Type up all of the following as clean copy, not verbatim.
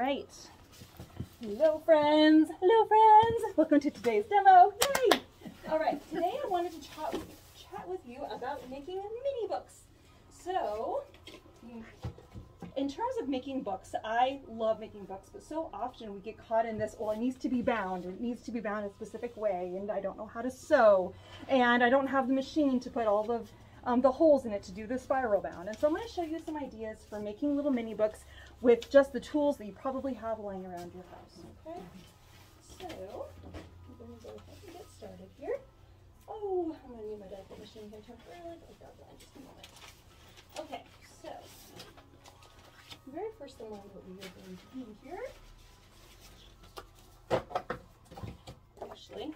right. Hello friends. Hello friends. Welcome to today's demo. Yay! All right. Today I wanted to chat with you about making mini books. So, in terms of making books, I love making books, but so often we get caught in this, well, it needs to be bound, and it needs to be bound a specific way, and I don't know how to sew, and I don't have the machine to put all of the holes in it to do the spiral bound. And so I'm going to show you some ideas for making little mini books with just the tools that you probably have lying around your house. Okay, so I'm going to go ahead and get started here. Oh, I'm going to need my diaper machine here temporarily. I'll grab that in just a moment. Okay, so the very first thing that we are going to do here, actually,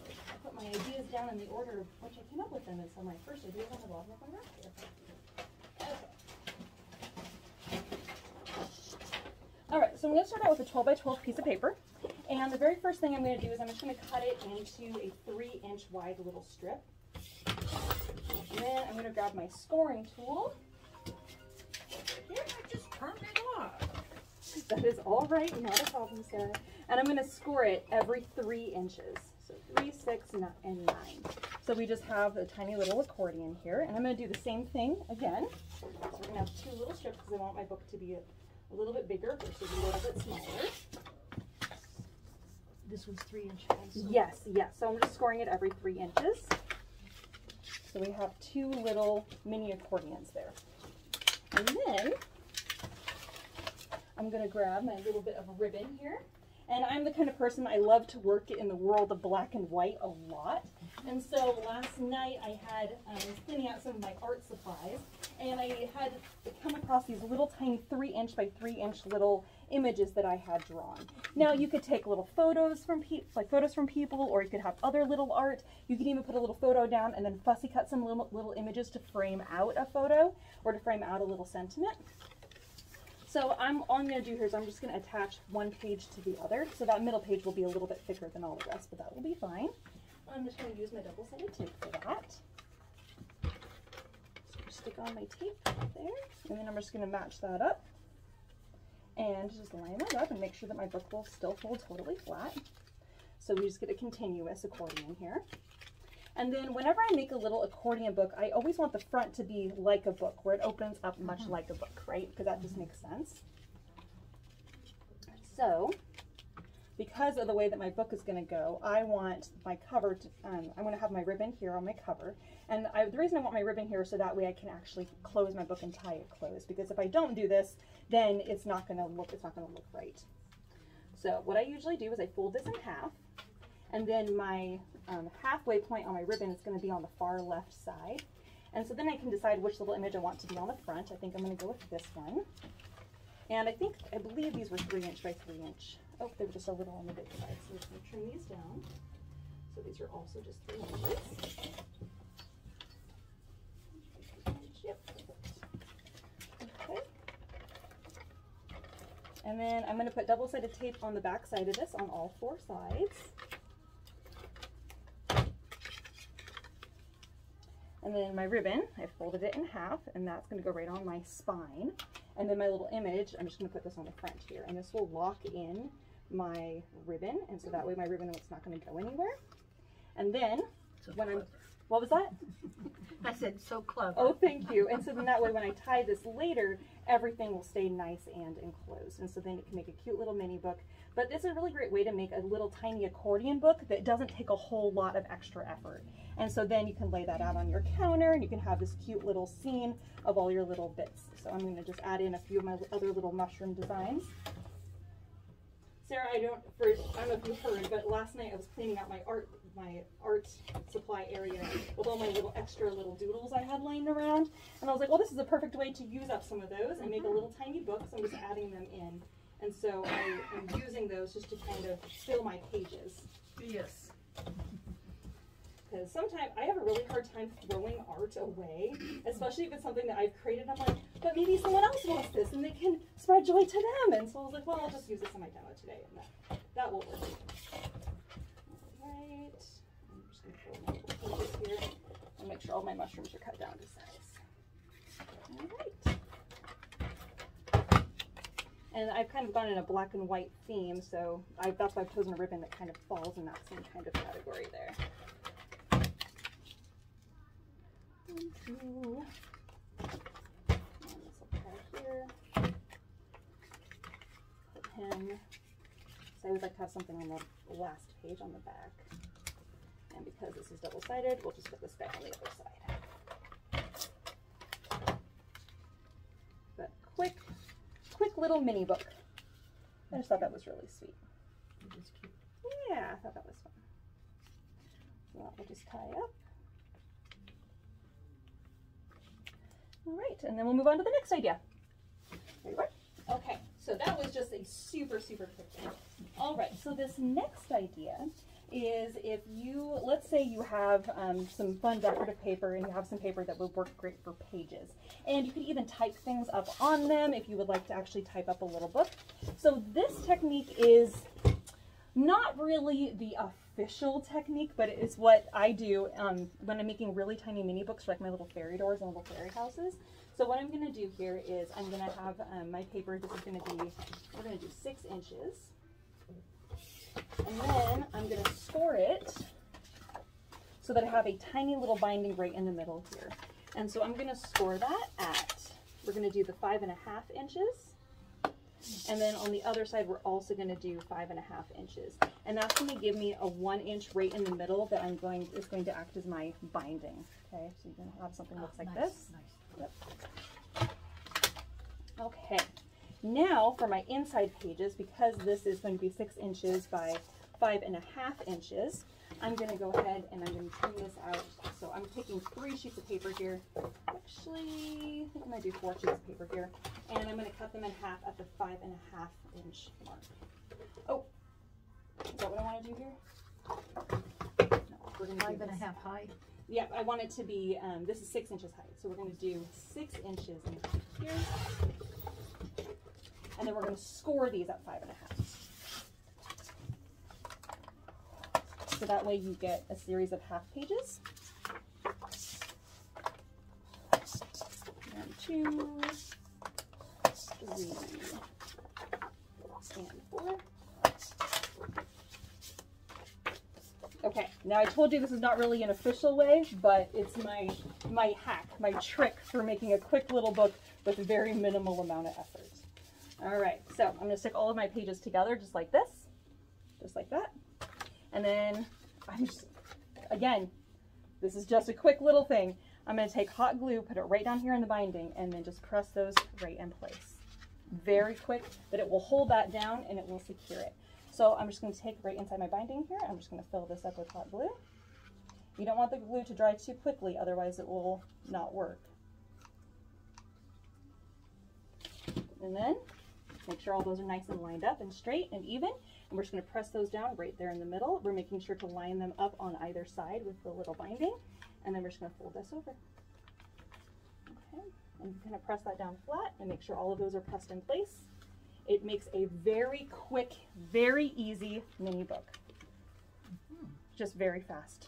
I put my ideas down in the order of which I came up with them, and so my first idea is on the bottom of my rack here. Okay. All right, so I'm going to start out with a 12 by 12 piece of paper, and the very first thing I'm going to do is I'm just going to cut it into a 3-inch wide little strip. And then I'm going to grab my scoring tool. Yeah, I just turned it off. That is all right, not a problem, Sarah. And I'm going to score it every 3 inches. So 3, 6, and 9. So we just have a tiny little accordion here. And I'm going to do the same thing again. So we're going to have 2 little strips because I want my book to be a little bit bigger versus a little bit smaller. This one's 3 inches. Yes, yes. So I'm just scoring it every 3 inches. So we have 2 little mini accordions there. And then I'm going to grab my little bit of ribbon here. And I'm the kind of person, I love to work in the world of black and white a lot. And so last night I was cleaning out some of my art supplies, and I had come across these little tiny 3-inch by 3-inch little images that I had drawn. Now you could take little photos from people, or you could have other little art. You could even put a little photo down and then fussy cut some little images to frame out a photo or to frame out a little sentiment. So all I'm going to do here is I'm just going to attach one page to the other. So that middle page will be a little bit thicker than all the rest, but that will be fine. I'm just going to use my double-sided tape for that. So just stick on my tape there, and then I'm just going to match that up and just line that up and make sure that my book will still hold totally flat. So we just get a continuous accordion here. And then whenever I make a little accordion book, I always want the front to be like a book, where it opens up much like a book, right? Because that just makes sense. So, because of the way that my book is going to go, I want my cover to, I'm going to have my ribbon here on my cover. And the reason I want my ribbon here is so that way I can actually close my book and tie it closed. Because if I don't do this, then it's not going to look right. So what I usually do is I fold this in half. And then my halfway point on my ribbon is going to be on the far left side. And so then I can decide which little image I want to be on the front. I think I'm going to go with this one. And I believe these were 3-inch by 3-inch. Oh, they were just a little on the big side. So I'm just going to trim these down. So these are also just 3 inches. Yep. Okay. And then I'm going to put double-sided tape on the back side of this on all 4 sides. And then my ribbon, I folded it in half, and that's going to go right on my spine. And then my little image, I'm just going to put this on the front here, and this will lock in my ribbon, and so that way my ribbon is not going to go anywhere. And then, what was that? I said, so clever. Oh, thank you. And so then that way when I tie this later, everything will stay nice and enclosed. And so then it can make a cute little mini book. But this is a really great way to make a little tiny accordion book that doesn't take a whole lot of extra effort. And so then you can lay that out on your counter, and you can have this cute little scene of all your little bits. So I'm going to just add in a few of my other little mushroom designs. Sarah, I don't know if you heard, but last night I was cleaning out my art supply area with all my extra little doodles I had laying around. And I was like, well, this is a perfect way to use up some of those and make a little tiny book. So I'm just adding them in. And so I'm using those just to kind of fill my pages. Yes. Because sometimes I have a really hard time throwing art away, especially if it's something that I've created. I'm like, but maybe someone else wants this and they can spread joy to them. And so I was like, well, I'll just use this in my demo today, and that will work. All right. I'm just going to pull my little pages here and make sure all my mushrooms are cut down to size. All right. And I've kind of gone in a black and white theme, so that's why I've chosen a ribbon that kind of falls in that same kind of category there. 1, 2. And this will try here. Put him. So I would like to have something on the last page on the back. And because this is double-sided, we'll just put this guy on the other side. But quick little mini book. I just thought that was really sweet. Yeah, I thought that was fun. So that will just tie up. All right, and then we'll move on to the next idea. There you are. Okay, so that was just a super quick one. All right, so this next idea is if you, let's say you have some fun decorative paper and you have some paper that would work great for pages. And you could even type things up on them if you would like to actually type up a little book. So this technique is not really the official technique, but it is what I do when I'm making really tiny mini books for like my little fairy doors and little fairy houses. So what I'm going to do here is I'm going to have my paper, this is going to be, we're going to do 6 inches. And then I'm going to score it so that I have a tiny little binding right in the middle here. And so I'm going to score that at, we're going to do the 5.5 inches. And then on the other side, we're also going to do 5.5 inches. And that's going to give me a 1 inch right in the middle that is going to act as my binding. Okay, so you're going to have something that looks like this. Nice. Yep. Okay. Now for my inside pages, because this is going to be 6 inches by 5.5 inches, I'm going to go ahead and I'm going to trim this out. So I'm taking 3 sheets of paper here. Actually, I think I'm going to do 4 sheets of paper here. And I'm going to cut them in half at the 5.5 inch mark. Oh, is that what I want to do here? No, we're going to do 5.5 high? Yeah, I want it to be, this is 6 inches height. So we're going to do 6 inches in here. And then we're going to score these at 5.5. So that way you get a series of half pages. 1, 2, 3, and 4. Okay, now I told you this is not really an official way, but it's my hack, my trick for making a quick little book with a very minimal amount of effort. All right, so I'm going to stick all of my pages together just like this, just like that. And then I'm just, again, this is just a quick little thing. I'm going to take hot glue, put it right down here in the binding, and then just press those right in place. Very quick, but it will hold that down and it will secure it. So I'm just going to take right inside my binding here. I'm just going to fill this up with hot glue. You don't want the glue to dry too quickly, otherwise it will not work. And then make sure all those are nice and lined up and straight and even. And we're just going to press those down right there in the middle. We're making sure to line them up on either side with the little binding. And then we're just going to fold this over. Okay, and you kind of press that down flat and make sure all of those are pressed in place. It makes a very quick, very easy mini book. Just very fast.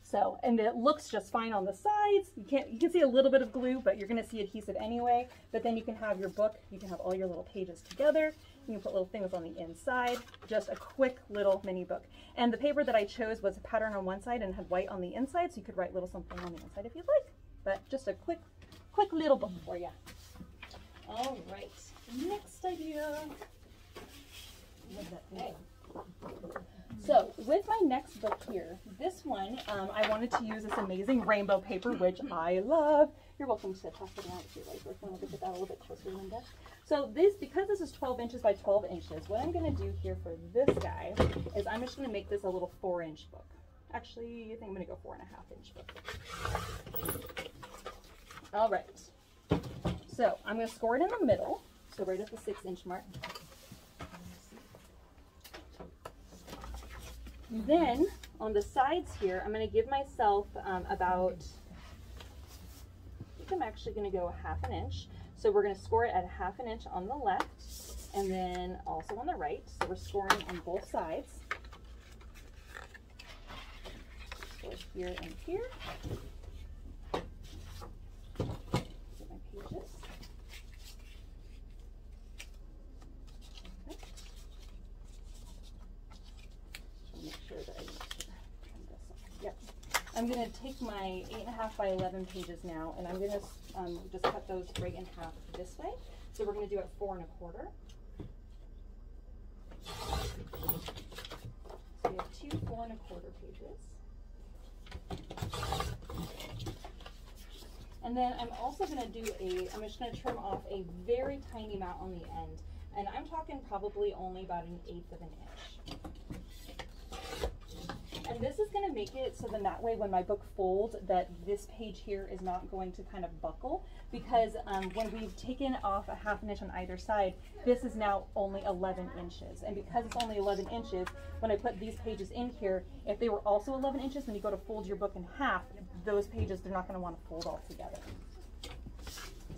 So, and it looks just fine on the sides. You can see a little bit of glue, but you're going to see adhesive anyway. But then you can have your book, you can have all your little pages together. You can put little things on the inside. Just a quick little mini book. And the paper that I chose was a pattern on one side and had white on the inside, so you could write little something on the inside if you'd like. But just a quick little book for you. All right, next idea. Okay. So with my next book here, this one, I wanted to use this amazing rainbow paper, which I love. You're welcome to toss it out if you like. We'll get that a little bit closer, Linda. So because this is 12 inches by 12 inches, what I'm going to do here for this guy is I'm just going to make this a little 4-inch book. Actually, I think I'm going to go 4.5-inch book. All right. So I'm going to score it in the middle, so right at the 6-inch mark. Then on the sides here, I'm going to give myself about, I think I'm actually going to go 1/2 inch. So we're going to score it at 1/2 inch on the left and then also on the right. So we're scoring on both sides. Score here and here. Get my pages. I'm going to take my 8.5 by 11 pages now, and I'm going to just cut those right in half this way. So we're going to do it 4 1/4. So we have 2 4 1/4 pages. And then I'm also going to do I'm just going to trim off a very tiny amount on the end. And I'm talking probably only about 1/8 of an inch. And this is going to make it so then that way when my book folds that this page here is not going to kind of buckle, because when we've taken off a 1/2 inch on either side, this is now only 11 inches. And because it's only 11 inches, when I put these pages in here, if they were also 11 inches, when you go to fold your book in half, those pages, they're not going to want to fold all together.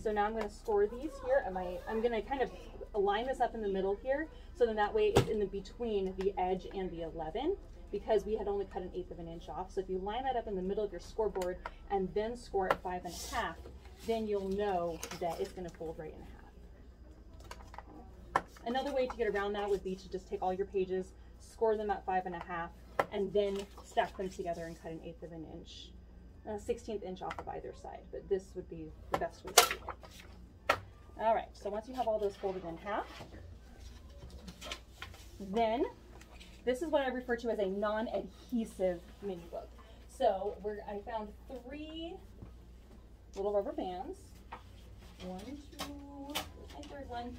So now I'm going to score these here. I'm going to kind of line this up in the middle here, so then that way it's in the between the edge and the 11, because we had only cut 1/8 of an inch off. So if you line that up in the middle of your scoreboard and then score at 5 1/2, then you'll know that it's going to fold right in half. Another way to get around that would be to just take all your pages, score them at 5 1/2, and then stack them together and cut 1/8 of an inch, 1/16 inch off of either side. But this would be the best way to do it. All right, so once you have all those folded in half, then this is what I refer to as a non-adhesive mini book. So I found 3 little rubber bands. 1, 2, my third one.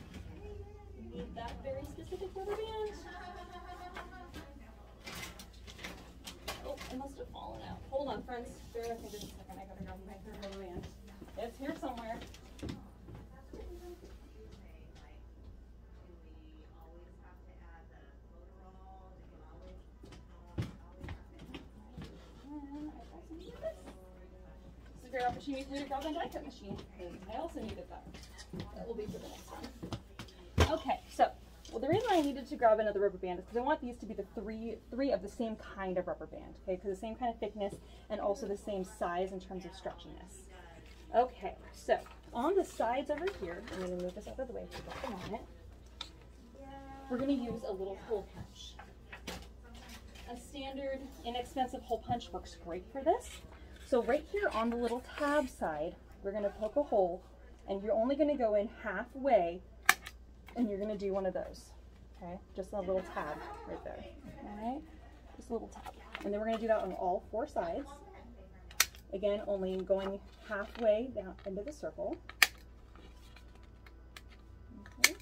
You need that very specific rubber band. Oh, it must have fallen out. Hold on, friends. Bear with me just a second. I gotta grab my third rubber band. It's here somewhere. Figure out machine needs to grab a die cut machine, because I also needed that. That will be for the next one. Okay, so the reason I needed to grab another rubber band is because I want these to be the three of the same kind of rubber band, okay, because the same kind of thickness and also the same size in terms of stretchiness. Okay, so on the sides over here, I'm going to move this out of the way so I don't on it. We're going to use a little hole punch. A standard, inexpensive hole punch works great for this. So right here on the little tab side, we're going to poke a hole, and you're only going to go in halfway, and you're going to do one of those, okay? Just a little tab right there, all right? Just a little tab. And then we're going to do that on all 4 sides. Again, only going halfway down into the circle. Okay.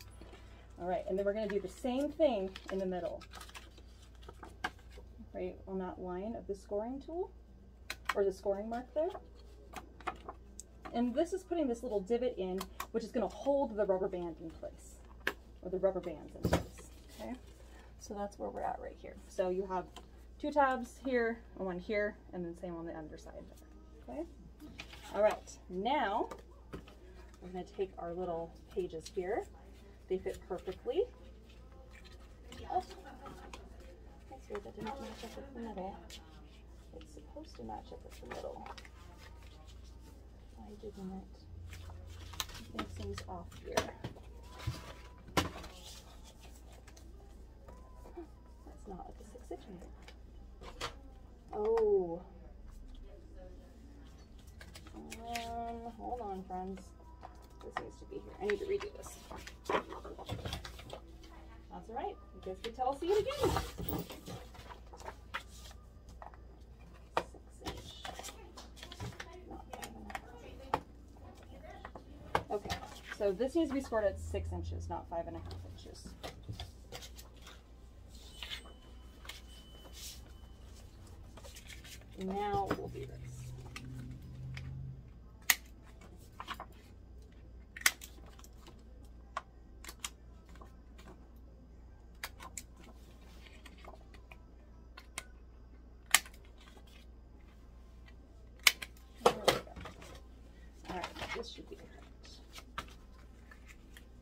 All right, and then we're going to do the same thing in the middle, right on that line of the scoring tool, or the scoring mark there. And this is putting this little divot in, which is going to hold the rubber band in place, or the rubber bands in place, okay? So that's where we're at right here. So you have 2 tabs here, and 1 here, and then same on the underside there, okay? All right, now we're going to take our little pages here. They fit perfectly. Oh, that's weird, that didn't match up with the middle. It's supposed to match up with the middle. Why didn't it? Make things off here. That's not at the 6 inch. Oh. Hold on, friends. This needs to be here. I need to redo this. That's all right. You guys get to all see it again. 6 inch. Not 5 1/2. Okay, so this needs to be scored at 6 inches, not 5 1/2 inches. Now we'll do this. This should be correct.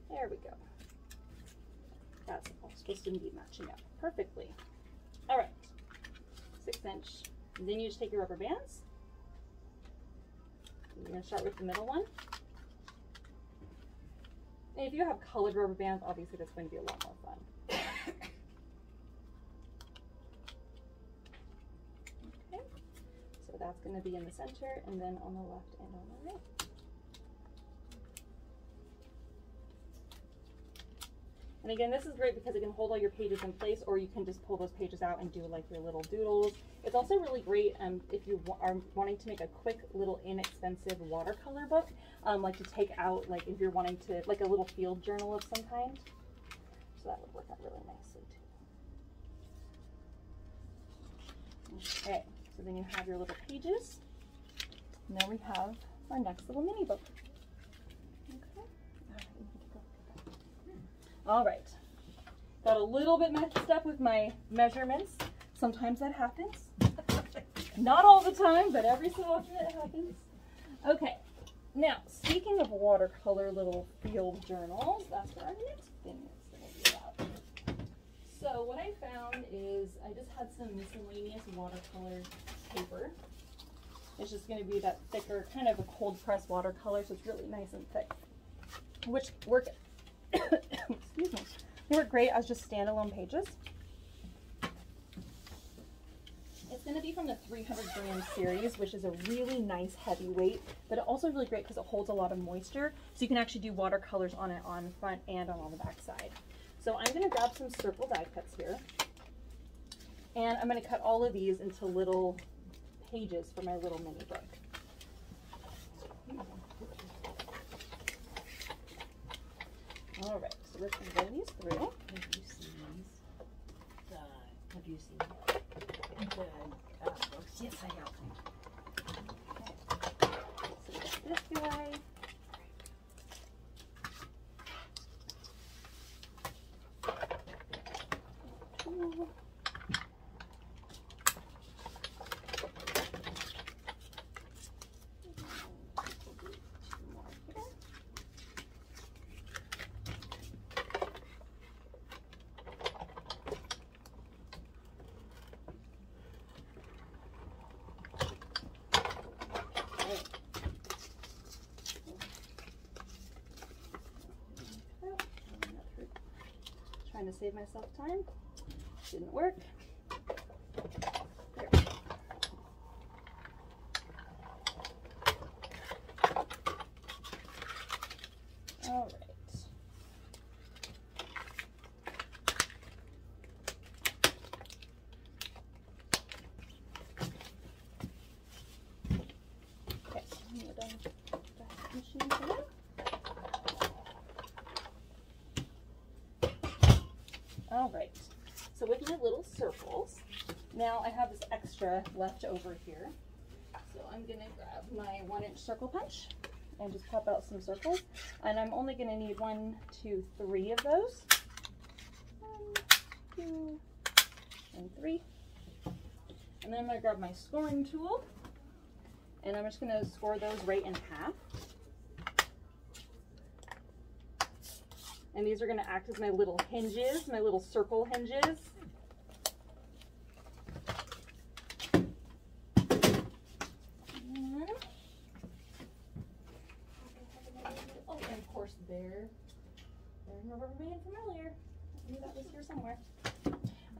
There we go. That's all supposed to be matching up perfectly. All right, 6 inch. And then you just take your rubber bands. You're going to start with the middle one. And if you have colored rubber bands, obviously that's going to be a lot more fun. Okay, so that's going to be in the center, and then on the left and on the right. And again, this is great because it can hold all your pages in place, or you can just pull those pages out and do like your little doodles. It's also really great if you are wanting to make a quick little inexpensive watercolor book, like to take out, like if you're wanting to, like a little field journal of some kind. So that would work out really nicely too. Okay, so then you have your little pages. Now we have our next little mini book. All right, got a little bit messed up with my measurements. Sometimes that happens. Not all the time, but every so often it happens. Okay, now speaking of watercolor little field journals, that's where our next thing is going to be about. So what I found is I just had some miscellaneous watercolor paper. It's just going to be that thicker, kind of a cold press watercolor, so it's really nice and thick, which work excuse me, they work great as just standalone pages. It's going to be from the 300 gram series, which is a really nice heavy weight, but it also really great because it holds a lot of moisture, so you can actually do watercolors on it on front and on the back side. So I'm going to grab some circle die cuts here, and I'm going to cut all of these into little pages for my little mini book. All right, so we're going to roll these through. Have you seen these? Have you seen the books? Yes, I have. Okay. So we got this guy. Two. Trying to save myself time. Didn't work. There we go. All right. Okay, we're done with the machine for now. All right, so with my little circles, now I have this extra left over here. So I'm gonna grab my 1-inch circle punch and just pop out some circles. And I'm only gonna need 1, 2, 3 of those. 1, 2, and 3. And then I'm gonna grab my scoring tool, and I'm just gonna score those right in half. And these are going to act as my little hinges, my little circle hinges. Oh, and of course there's my rubber band from earlier. I knew that was here somewhere.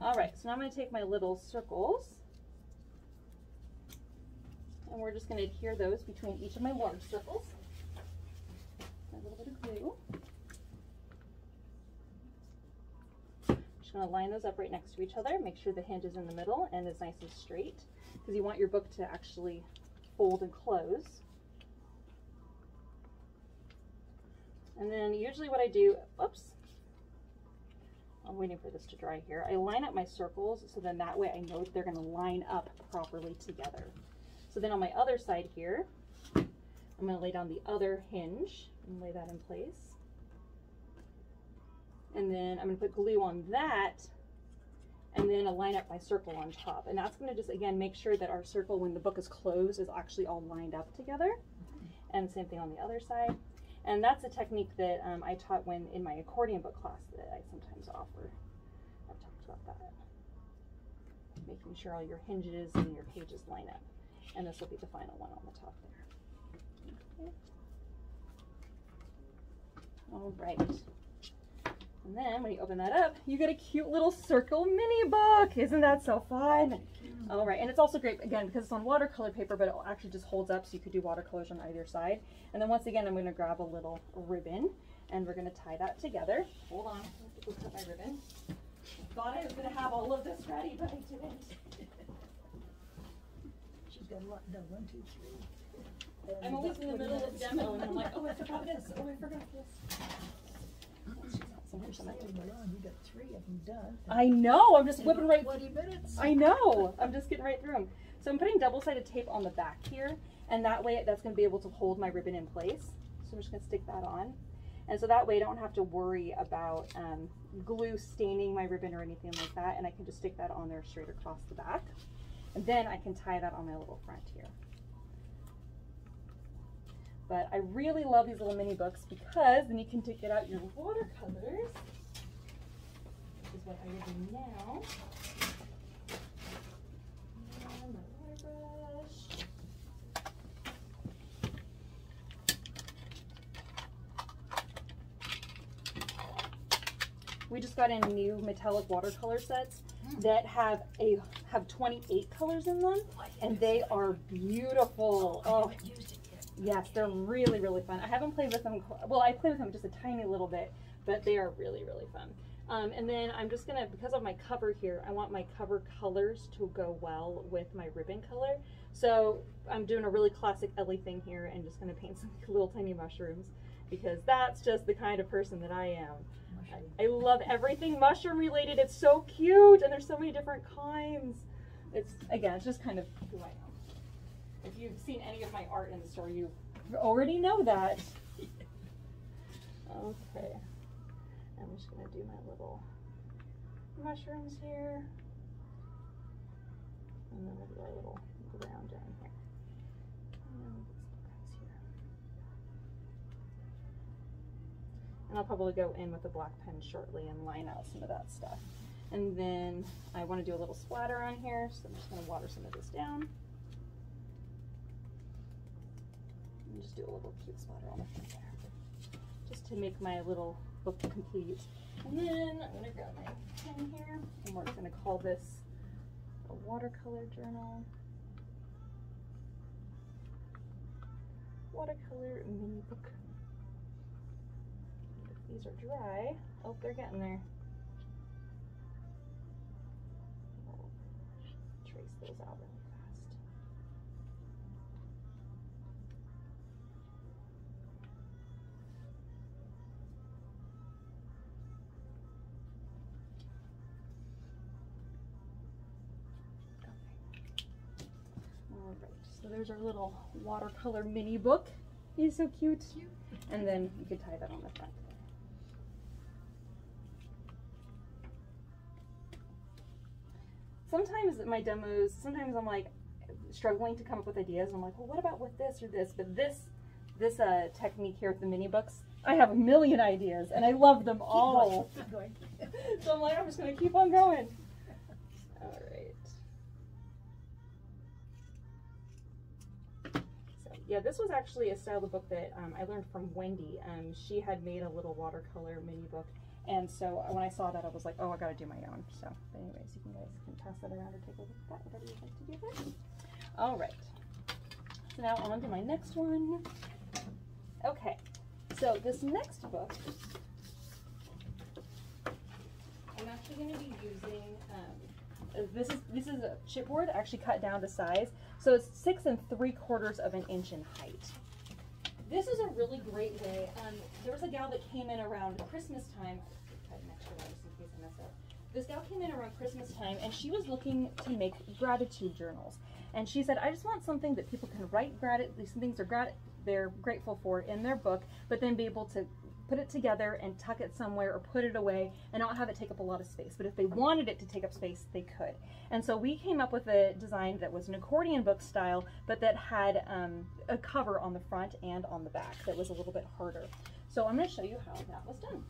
All right, so now I'm going to take my little circles, and we're just going to adhere those between each of my large circles. A little bit of glue. Going to line those up right next to each other, make sure the hinge is in the middle and is nice and straight, because you want your book to actually fold and close. And then usually what I do, oops, I'm waiting for this to dry here, I line up my circles so then that way I know that they're going to line up properly together. So then on my other side here, I'm going to lay down the other hinge and lay that in place. And then I'm going to put glue on that, and then line up my circle on top. And that's going to just, again, make sure that our circle, when the book is closed, is actually all lined up together. And same thing on the other side. And that's a technique that I taught when in my accordion book class that I sometimes offer. I've talked about that. Making sure all your hinges and your pages line up. And this will be the final one on the top there. Okay. All right. And then when you open that up, you get a cute little circle mini book. Isn't that so fun? All right, and it's also great, again, because it's on watercolor paper, but it actually just holds up, so you could do watercolors on either side. And then once again, I'm going to grab a little ribbon, and we're going to tie that together. Hold on, I have to go cut my ribbon. I thought I was going to have all of this ready, but I didn't. She's got a lot done. 1, 2, 3. I'm always in the middle of demo, and I'm like, oh, I forgot this. Oh, I forgot this. You got 3 of them done. I know. I'm just whipping right. 20 minutes. I know. I'm just getting right through them. So I'm putting double-sided tape on the back here, and that way that's going to be able to hold my ribbon in place. So I'm just going to stick that on, and so that way I don't have to worry about glue staining my ribbon or anything like that, and I can just stick that on there straight across the back, and then I can tie that on my little front here. But I really love these little mini books because then you can take it out your watercolors, which is what I will do now. And my water brush. We just got in new metallic watercolor sets that have 28 colors in them, and they are beautiful. Oh. Yes, they're really, really fun. I haven't played with them, well, I played with them just a tiny little bit, but they are really, really fun. And then I'm just gonna, because of my cover here, I want my cover colors to go well with my ribbon color. So I'm doing a really classic Ellie thing here and just gonna paint some little tiny mushrooms, because that's just the kind of person that I am. I love everything mushroom related. It's so cute, and there's so many different kinds. It's, again, it's just kind of who I am. If you've seen any of my art in the store, you already know that. Okay. I'm just going to do my little mushrooms here. And then we'll do our little ground down here. And then we'll get some guys here. And I'll probably go in with a black pen shortly and line out some of that stuff. And then I want to do a little splatter on here, so I'm just going to water some of this down. And just do a little cute splatter on the front there, just to make my little book complete. And then I'm going to grab my pen here, and we're going to call this a watercolor journal. Watercolor mini book. And if these are dry, oh, they're getting there. I'll trace those out really fast. Alright, so there's our little watercolor mini book. He's so cute. And then you could tie that on the front. Sometimes at my demos, sometimes I'm like struggling to come up with ideas, and I'm like, well, what about with this or this? But this technique here with the mini books, I have a million ideas, and I love them all. So I'm like, I'm just going to keep on going. All right. So yeah, this was actually a style of book that I learned from Wendy. She had made a little watercolor mini book. And so when I saw that, I was like, oh, I got to do my own. So anyways, you guys can pass that around or take a look at that, whatever you'd like to do there. All right. So now on to my next one. Okay. So this next book, I'm actually going to be using, this is a chipboard actually cut down to size. So it's 6 3/4 inches in height. This is a really great way. There was a gal that came in around Christmas time. I'll cut an extra one just in case I mess up. This gal came in around Christmas time, and she was looking to make gratitude journals. And she said, I just want something that people can write these things they're grateful for in their book, but then be able to put it together and tuck it somewhere or put it away and not have it take up a lot of space. But if they wanted it to take up space, they could. And so we came up with a design that was an accordion book style, but that had a cover on the front and on the back that was a little bit harder. So I'm going to show you how that was done.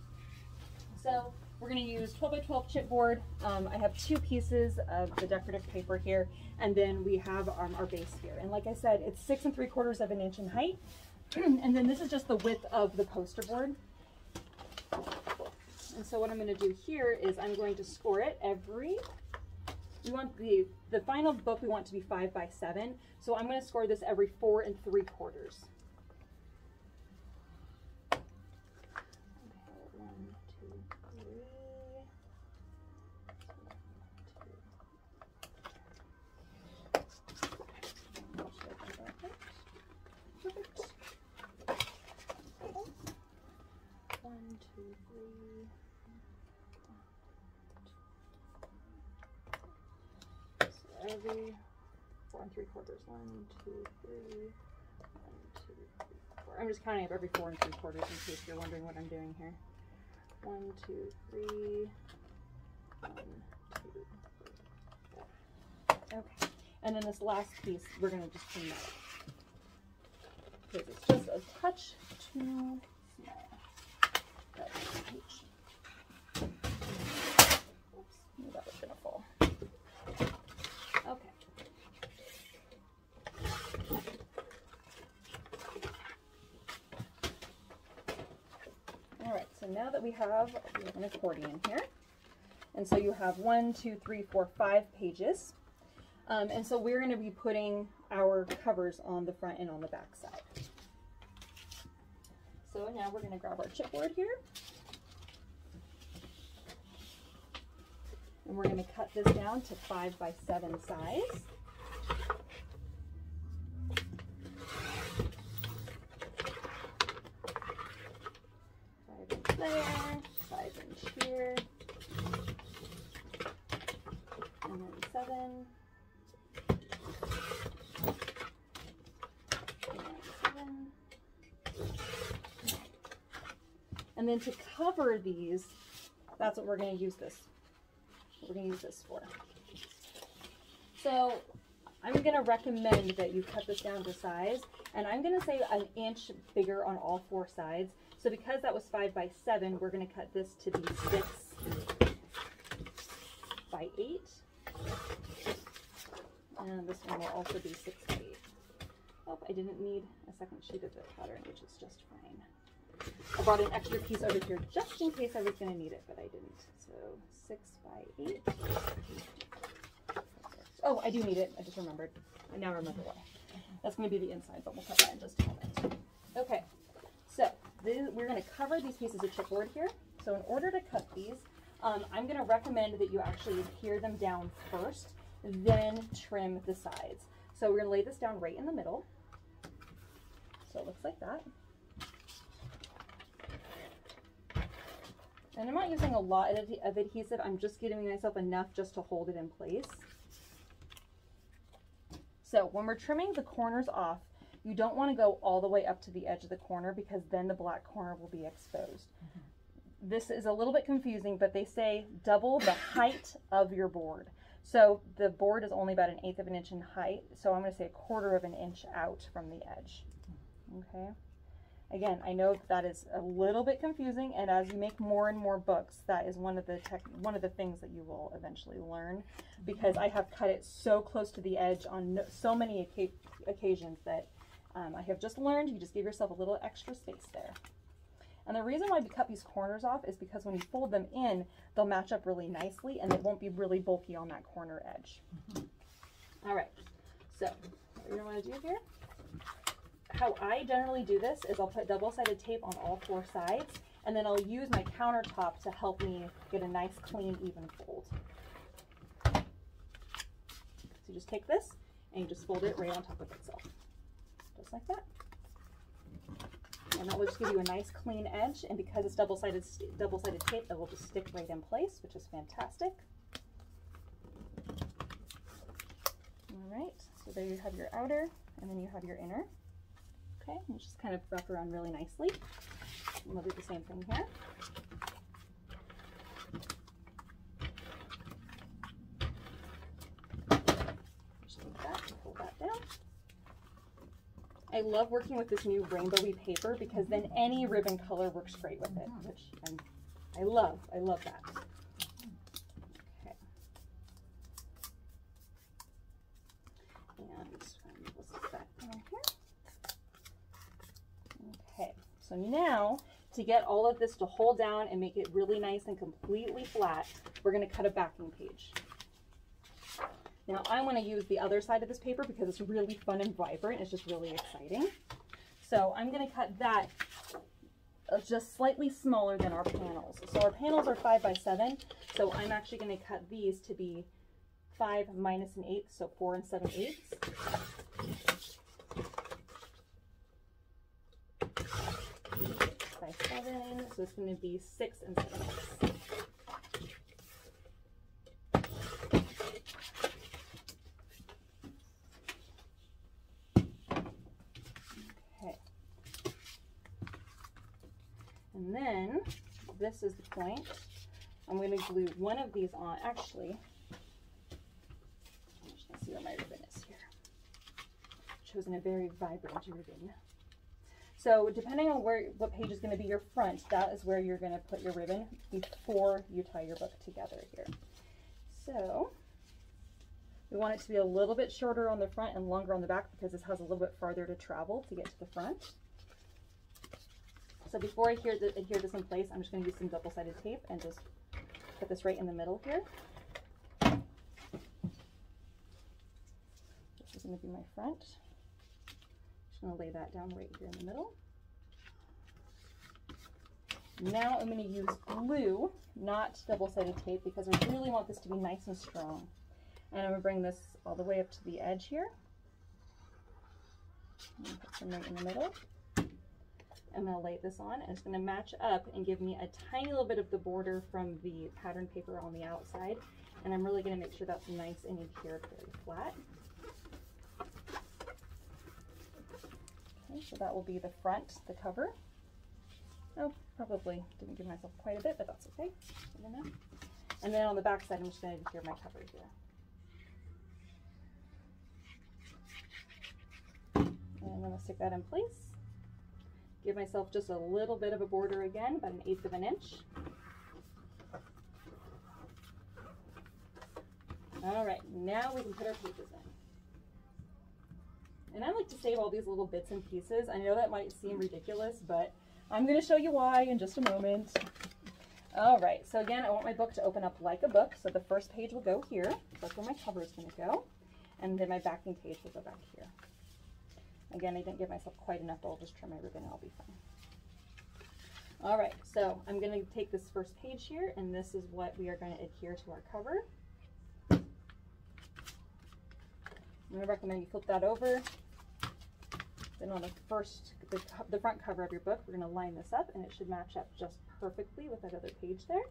So we're going to use 12 by 12 chipboard. I have 2 pieces of the decorative paper here, and then we have our base here. And like I said, it's 6 3/4 inches in height. And then this is just the width of the poster board. And so what I'm going to do here is I'm going to score it every we want the final book we want to be 5 by 7. So I'm going to score this every 4 3/4. Okay, 1, 2, 3. Perfect. 1, 2, 3. So every 4 3/4. 1, 2, 3. 1, 2, 3, 4. I'm just counting up every 4 3/4 in case you're wondering what I'm doing here. 1, 2, 3. 1, 2, 3, 4. Okay. And then this last piece, we're going to just clean that up. Because it's just a touch too small. Oops, knew that was going to fall. Okay. All right, so now that we have an accordion here, and so you have 1, 2, 3, 4, 5 pages. And so we're going to be putting our covers on the front and on the back side. So now we're going to grab our chipboard here. And we're going to cut this down to 5 by 7 size. There, 5 inch here, and then 7. And then to cover these, that's what we're going to use this. We're going to use this for. So I'm going to recommend that you cut this down to size, and I'm going to say an inch bigger on all 4 sides. So because that was 5 by 7, we're going to cut this to be 6 by 8. And this one will also be 6 by 8. Oh, I didn't need a second sheet of the pattern, which is just fine. I brought an extra piece over here just in case I was going to need it, but I didn't. So 6 by 8. Oh, I do need it. I just remembered. I now remember why. That's going to be the inside, but we'll cut that in just a moment. Okay, so we're going to cover these pieces of chipboard here. So in order to cut these, I'm going to recommend that you actually adhere them down first, then trim the sides. So we're going to lay this down right in the middle. So it looks like that. And I'm not using a lot of adhesive. I'm just giving myself enough just to hold it in place. So when we're trimming the corners off, you don't want to go all the way up to the edge of the corner because then the black corner will be exposed. This is a little bit confusing, but they say double the height of your board. So the board is only about 1/8 of an inch in height. So I'm going to say 1/4 of an inch out from the edge. Okay. Again, I know that is a little bit confusing, and as you make more and more books, that is one of the things that you will eventually learn, because I have cut it so close to the edge on so many occasions that I have just learned you just give yourself a little extra space there. And the reason why we cut these corners off is because when you fold them in, they'll match up really nicely and they won't be really bulky on that corner edge. All right, so what you're going to want to do here, how I generally do this is I'll put double-sided tape on all 4 sides, and then I'll use my countertop to help me get a nice, clean, even fold. So you just take this and you just fold it right on top of itself, just like that. And that will just give you a nice, clean edge, and because it's double-sided tape, it will just stick right in place, which is fantastic. All right, so there you have your outer, and then you have your inner. Okay, and just kind of wrap around really nicely. And we'll do the same thing here. Just like that, and pull that down. I love working with this new rainbowy paper because then any ribbon color works great with it, which I love that. Okay. And we'll set that down here. Okay, so now to get all of this to hold down and make it really nice and completely flat, we're going to cut a backing page. Now I want to use the other side of this paper because it's really fun and vibrant. It's just really exciting. So I'm going to cut that just slightly smaller than our panels. So our panels are 5 by 7. So I'm actually going to cut these to be 5 minus an eighth, so 4 and 7/8. By 7, so it's going to be 6 and 7/8. And then, this is the point. I'm going to glue one of these on. Actually, I'm just going to see where my ribbon is here. I've chosen a very vibrant ribbon. So depending on what page is going to be your front, that is where you're going to put your ribbon before you tie your book together here. So we want it to be a little bit shorter on the front and longer on the back because this has a little bit farther to travel to get to the front. So before I adhere this in place, I'm just going to use some double-sided tape and just put this right in the middle here. This is going to be my front. Just going to lay that down right here in the middle. Now I'm going to use glue, not double-sided tape, because I really want this to be nice and strong. And I'm going to bring this all the way up to the edge here. And put some right in the middle. I'm going to lay this on, and it's going to match up and give me a tiny little bit of the border from the pattern paper on the outside. And I'm really going to make sure that's nice and adhered very flat. Okay, so that will be the front, the cover. Oh, probably didn't give myself quite a bit, but that's okay. I don't know. And then on the back side, I'm just going to adhere my cover here. And I'm going to stick that in place. Give myself just a little bit of a border again, about 1/8 of an inch. All right, now we can put our pages in. And I like to save all these little bits and pieces. I know that might seem ridiculous, but I'm going to show you why in just a moment. All right, so again, I want my book to open up like a book. So the first page will go here. That's where my cover is going to go. And then my backing page will go back here. Again, I didn't give myself quite enough, but I'll just trim my ribbon and I'll be fine. All right, so I'm going to take this first page here, and this is what we are going to adhere to our cover. I'm going to recommend you flip that over. Then on the front cover of your book, we're going to line this up, and it should match up just perfectly with that other page there.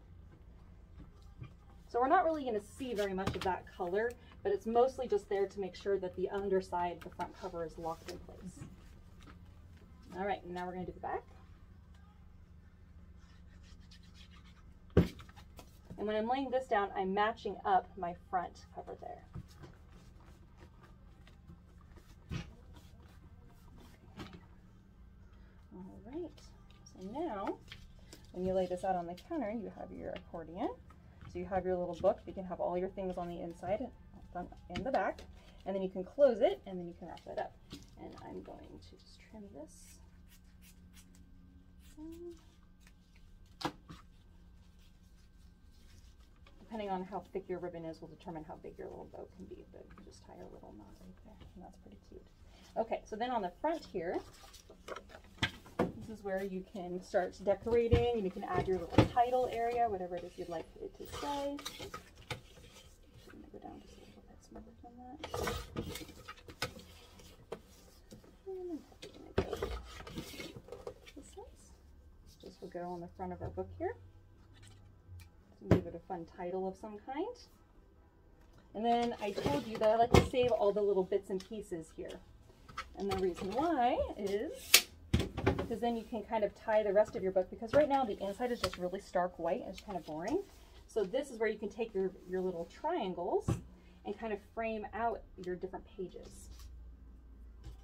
So we're not really going to see very much of that color, but it's mostly just there to make sure that the underside, the front cover, is locked in place. All right, now we're going to do the back. And when I'm laying this down, I'm matching up my front cover there. All right, so now when you lay this out on the counter, you have your accordion. So you have your little book. You can have all your things on the inside and the back, and then you can close it, and then you can wrap it up. And I'm going to just trim this. Depending on how thick your ribbon is will determine how big your little bow can be, but you can just tie a little knot right there, and that's pretty cute. Okay, so then on the front here, this is where you can start decorating, and you can add your little title area, whatever it is you'd like it to say. I'm going to go down just a little bit smaller than that. And I'm going to go this size. This will go on the front of our book here. So give it a fun title of some kind. And then I told you that I like to save all the little bits and pieces here. And the reason why is because then you can kind of tie the rest of your book, because right now the inside is just really stark white and it's kind of boring. So this is where you can take your little triangles and kind of frame out your different pages.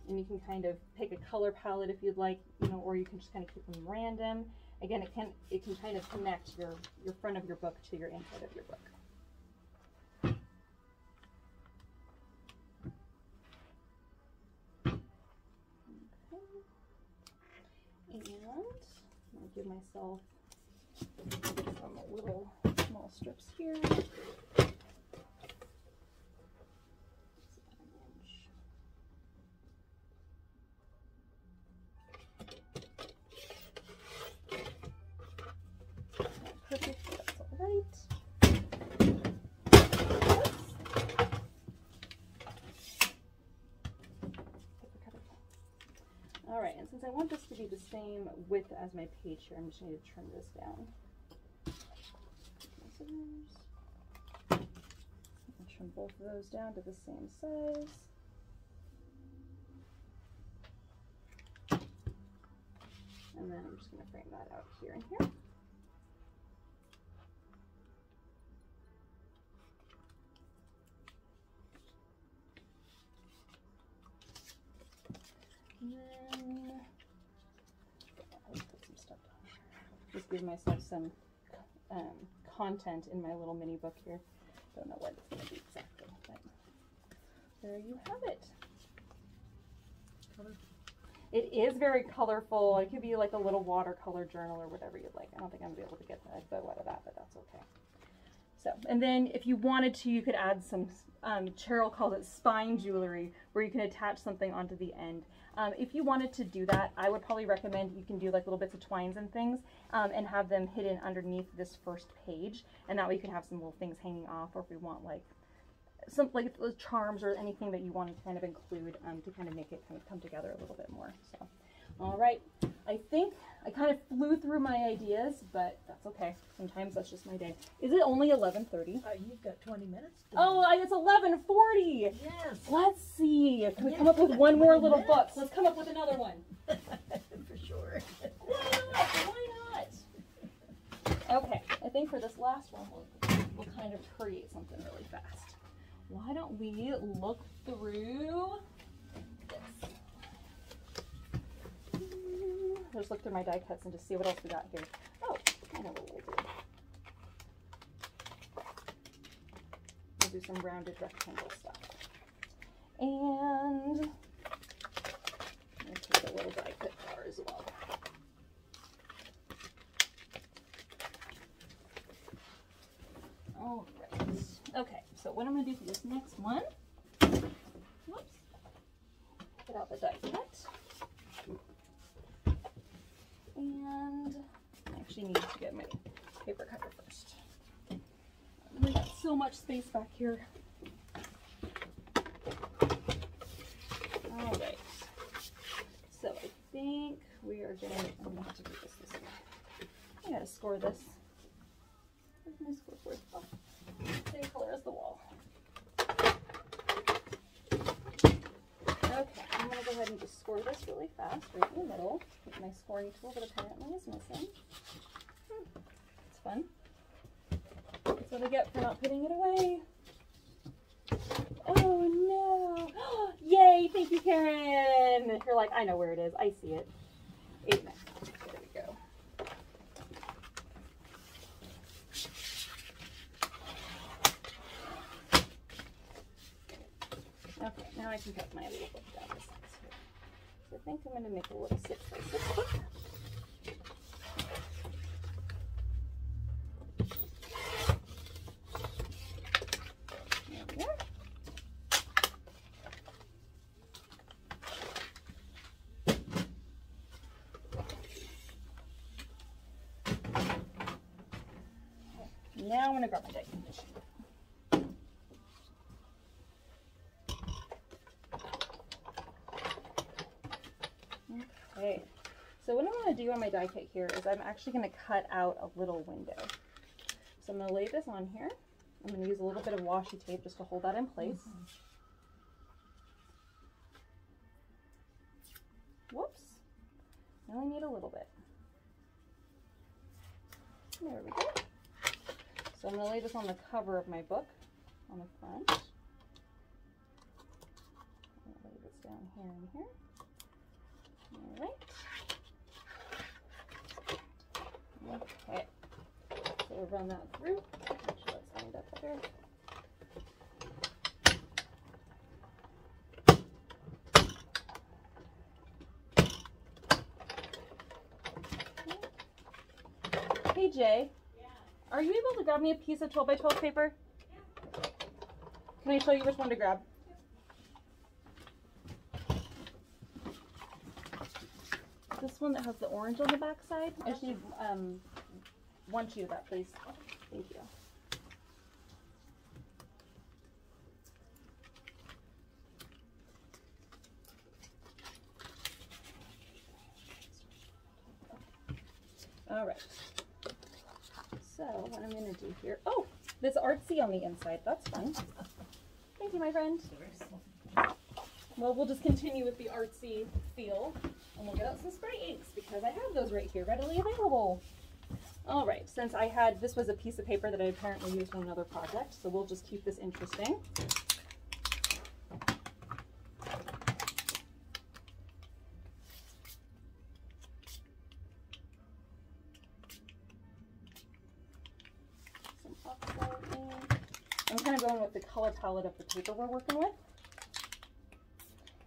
And you can kind of pick a color palette if you'd like, you know, or you can just kind of keep them random. Again, it can kind of connect your front of your book to your inside of your book. And I'll give myself some little small strips here. same width as my page here. I'm just going to trim this down. Scissors. I'll trim both of those down to the same size. And then I'm just going to frame that out here and here. And then I'll put some stuff down here. Just give myself some content in my little mini book here. Don't know what it's going to be exactly, but there you have it. It is very colorful. It could be like a little watercolor journal or whatever you'd like. I don't think I'm going to be able to get a bow out of that, but that's okay. So, and then if you wanted to, you could add some, Cheryl calls it spine jewelry, where you can attach something onto the end. If you wanted to do that, I would probably recommend you can do like little bits of twines and things and have them hidden underneath this first page. And that way you can have some little things hanging off, or if you want like some like charms or anything that you want to kind of include to kind of make it kind of come together a little bit more. So, all right, I think I kind of flew through my ideas, but that's okay. Sometimes that's just my day. Is it only 11:30? You've got 20 minutes. Oh, it's 11:40. Yes. Let's see. Can we come up with one more little book? Let's come up with another one. For sure. Why not? Why not? Okay, I think for this last one, we'll kind of create something really fast. Why don't we look through this? Just look through my die cuts and just see what else we got here. Oh, I know what we'll do. We'll do some rounded rectangle stuff. And I'm going to take a little die cut bar as well. All right. Okay, so what I'm going to do for this next one, whoops, get out the die cut. And I actually need to get my paper cutter first. We got so much space back here. All right. So I think we are getting, I'm going to have to do this way. I got to score this. Where's my score for it? Oh, same color as the wall. Okay, I'm going to go ahead and just score this really fast right in the middle with my scoring tool that apparently is missing. It's fun. That's what I get for not putting it away. Oh no! Yay! Thank you, Karen! You're like, I know where it is. I see it. 8 minutes. There we go. Okay, now I can cut my little book down to size here. So I think I'm going to make a little 6x6 book. There we are. Now I'm going to grab my die machine. Okay, so what I'm going to do on my die cut here is I'm actually going to cut out a little window. So I'm going to lay this on here. I'm going to use a little bit of washi tape just to hold that in place. Whoops, I only need a little bit. There we go. So I'm going to lay this on the cover of my book on the front. I'm going to lay this down here and here. Alright. Okay. So we'll run that through. Make sure that's lined up better. Hey Jay. Yeah. Are you able to grab me a piece of 12 by 12 paper? Yeah. Can I show you which one to grab? This one that has the orange on the back side. I just need one sheet of that, please. Thank you. All right. So what I'm going to do here, oh, this artsy on the inside. That's fun. Thank you, my friend. Well, we'll just continue with the artsy feel, and we'll get out some spray inks because I have those right here readily available. All right, since I had, this was a piece of paper that I apparently used on another project, so we'll just keep this interesting. Some oxide ink. I'm kind of going with the color palette of the paper we're working with.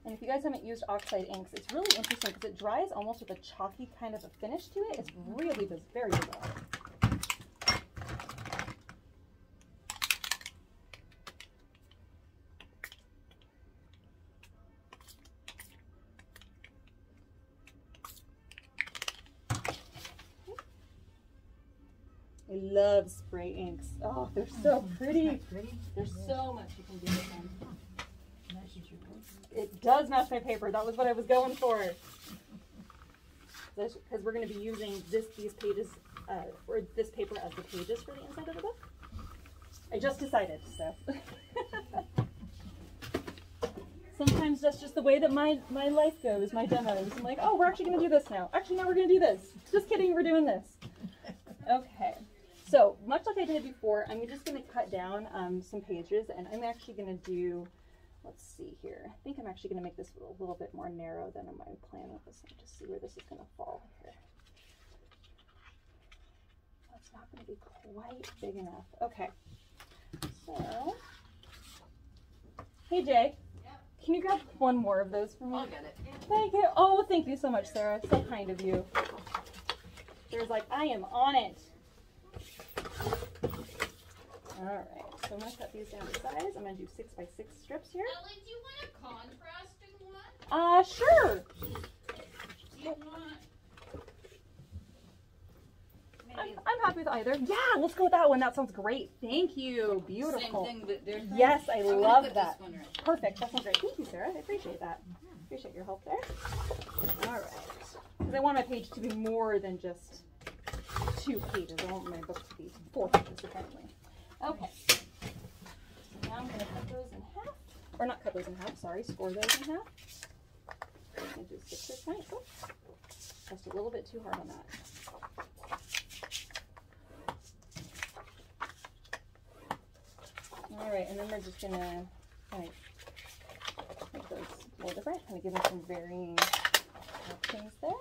And if you guys haven't used oxide inks, it's really interesting because it dries almost with a chalky kind of a finish to it. It's really very bizarre. I love spray inks. Oh, they're so pretty. There's so much you can do with them. It does match my paper. That was what I was going for. Because we're going to be using these pages, or this paper as the pages for the inside of the book. I just decided, so. Sometimes that's just the way that my life goes, my demos. I'm like, oh, we're actually going to do this now. Actually, no, we're going to do this. Just kidding, we're doing this. Okay. So, much like I did before, I'm just going to cut down some pages, and I'm actually going to do, let's see here. I think I'm actually going to make this a little bit more narrow than my plan was. Let me just see where this is going to fall here. It's not going to be quite big enough. Okay. So, hey Jay, can you grab one more of those for me? I'll get it. Thank you. Oh, thank you so much, Sarah. So kind of you. Sarah's like, I am on it. All right, so I'm going to cut these down to size. I'm going to do 6 by 6 strips here. Ellie, do you want a contrasting one? Sure. Do you want... I'm happy with either. Yeah, let's go with that one. That sounds great. Thank you. Beautiful. Same thing, but different. Yes, I love put that. this one right. Perfect. That sounds great. Thank you, Sarah. I appreciate that. Appreciate your help there. All right. Because I want my page to be more than just 2 pages. I want my book to be 4 pages, apparently. Okay. So now I'm going to cut those in half. Or not cut those in half, sorry. Score those in half. I'm going to do 6 points. Oh, just a little bit too hard on that. All right, and then we're just gonna kind of make those more different, kind of give them some varying options there.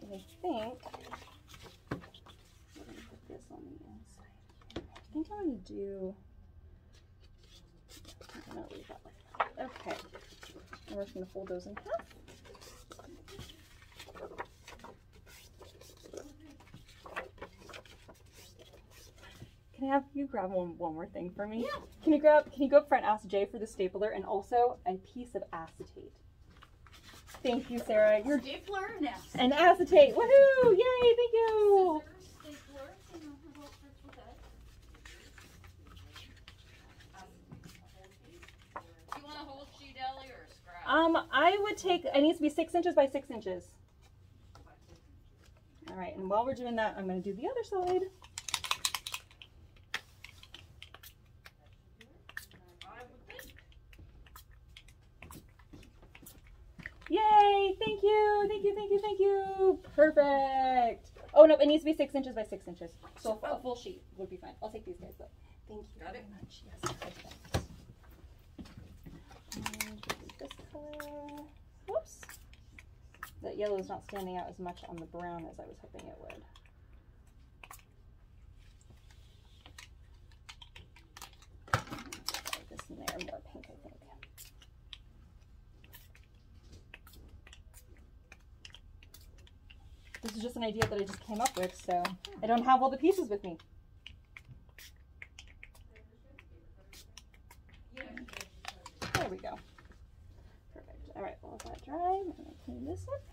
And I think we're gonna put this on the inside here. I think I'm gonna do. I'm gonna leave that like that. Okay, and we're just gonna fold those in half. Can I have you grab one more thing for me? Yeah. Can you go up front, ask Jay for the stapler and also a piece of acetate. Thank you, Sarah. You're Stapler and acetate. and acetate. Woohoo! Yay! Thank you. Scissors, stapler, and how about first with that? Do you want a whole sheet, Ellie, or a scrap? I would take. It needs to be 6 inches by 6 inches. All right, and while we're doing that, I'm going to do the other side. Yay! Thank you, thank you, thank you, thank you. Perfect. Oh no, it needs to be 6 inches by 6 inches. So a full sheet would be fine. I'll take these guys though. Thank you very much. Yes, perfect. And this color. Whoops. That yellow is not standing out as much on the brown as I was hoping it would. This in there, more pink, I think. This is just an idea that I just came up with, so I don't have all the pieces with me. There we go. Perfect. All right, well, let that dry. I'm going to clean this up.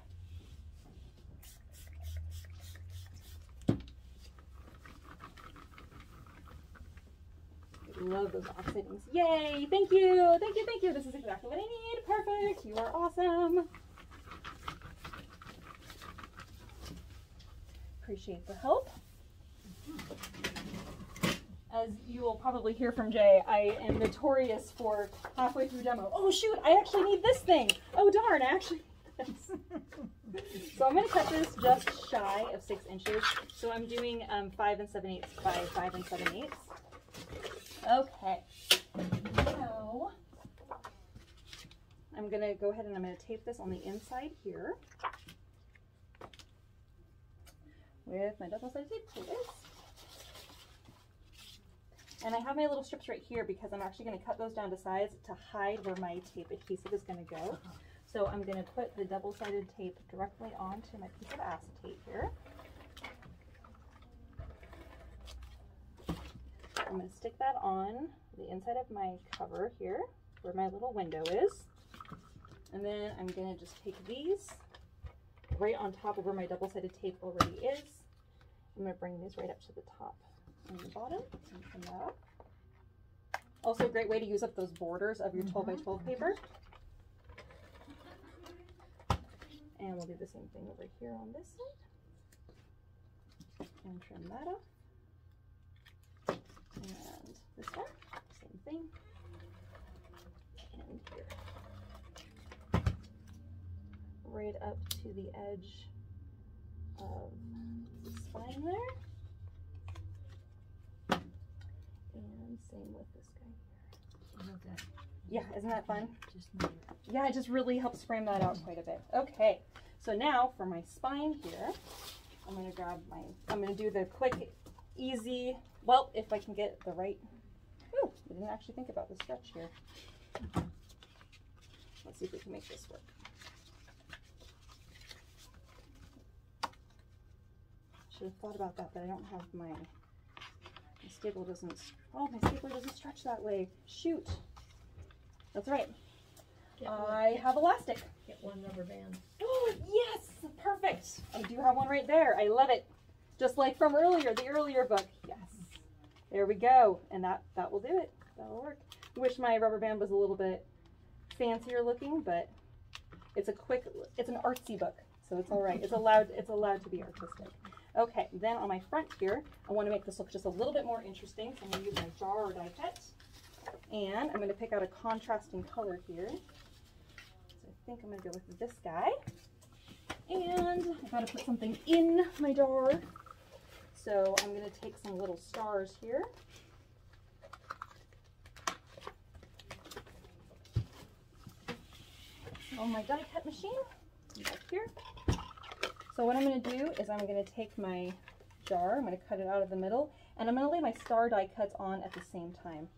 Love those offsettings. Yay! Thank you! Thank you, thank you! This is exactly what I need. Perfect! You are awesome! Appreciate the help. As you will probably hear from Jay, I am notorious for halfway through demo. Oh shoot, I actually need this thing. Oh darn, I actually need this. So I'm going to cut this just shy of 6 inches. So I'm doing 5 7/8 by 5 7/8. Okay. Now I'm going to go ahead and I'm going to tape this on the inside here with my double-sided tape. Here it is. And I have my little strips right here because I'm actually going to cut those down to size to hide where my tape adhesive is going to go. So I'm going to put the double-sided tape directly onto my piece of acetate here. I'm going to stick that on the inside of my cover here where my little window is. And then I'm going to just take these right on top of where my double-sided tape already is. I'm going to bring these right up to the top and the bottom and trim that up. Also a great way to use up those borders of your 12 by 12 paper. And we'll do the same thing over here on this side. And trim that up. And this one, same thing. And here. Right up to the edge of the spine there. And same with this guy here. Yeah, isn't that fun? Yeah, it just really helps frame that out quite a bit. Okay, so now for my spine here, I'm going to I'm going to do the quick, easy, well, if I can get the right, I didn't actually think about the stretch here. Let's see if we can make this work. Should have thought about that, but I don't have my staple doesn't, oh, my stapler doesn't stretch that way. Shoot. That's right. I have elastic. Get one rubber band. Oh, yes, perfect. I do have one right there. I love it. Just like from earlier, the earlier book. Yes. There we go. And that will do it. That'll work. I wish my rubber band was a little bit fancier looking, but it's an artsy book, so it's all right. It's allowed to be artistic. Okay, then on my front here, I want to make this look just a little bit more interesting, so I'm going to use my jar or die cut. And I'm going to pick out a contrasting color here. So I think I'm going to go with this guy. And I've got to put something in my jar. So I'm going to take some little stars here. On my die cut machine, back here. So what I'm going to do is I'm going to take my jar, I'm going to cut it out of the middle, and I'm going to lay my star die cuts on at the same time.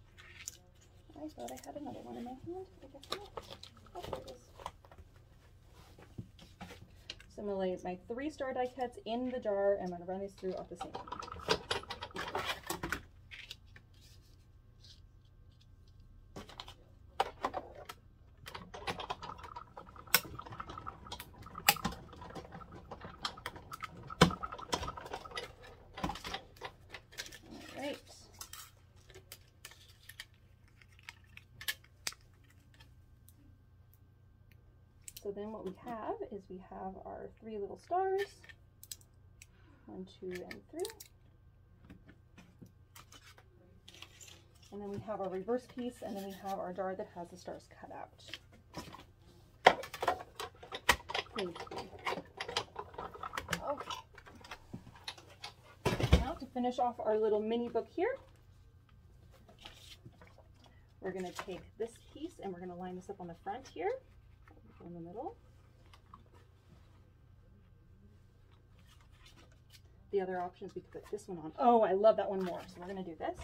I thought I had another one in my hand, I guess not. Oh, there it is. So I'm going to lay my 3 star die cuts in the jar, and I'm going to run these through at the same time. So then what we have is we have our 3 little stars, 1, 2, and 3. And then we have our reverse piece, and then we have our jar that has the stars cut out. Thank you. Okay. Now to finish off our little mini book here, we're going to take this piece and we're going to line this up on the front here. In the middle. The other options, we could put this one on. Oh, I love that one more. So we're going to do this.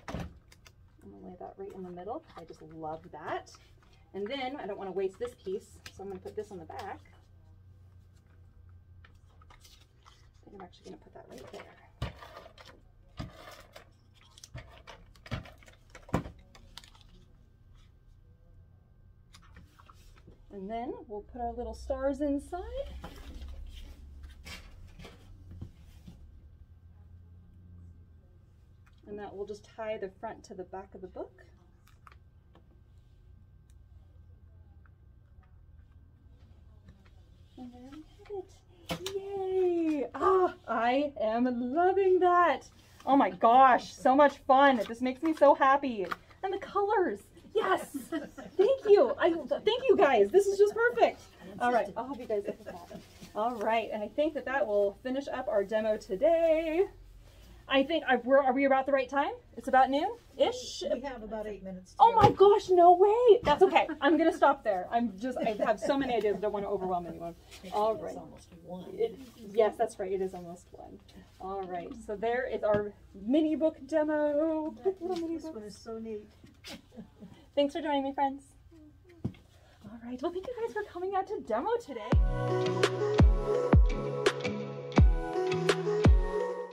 I'm going to lay that right in the middle. I just love that. And then I don't want to waste this piece, so I'm going to put this on the back. I think I'm actually going to put that right there. And then we'll put our little stars inside. we'll just tie the front to the back of the book. And there we have it. Yay! Ah, I am loving that. Oh my gosh, so much fun. This makes me so happy. And the colors. Yes. Thank you. Thank you guys. This is just perfect. All right, I'll have you guys look at that. All right, and I think that that will finish up our demo today. I think are we about the right time? It's about noon-ish. We have about 8 minutes. Oh my gosh, no way. That's okay. I'm gonna stop there. I have so many ideas. I don't want to overwhelm anyone. All right. It's almost 1. Yes, that's right. It is almost 1. All right. So there is our mini book demo. This one is so neat. Thanks for joining me, friends. All right. Well, thank you guys for coming out to demo today.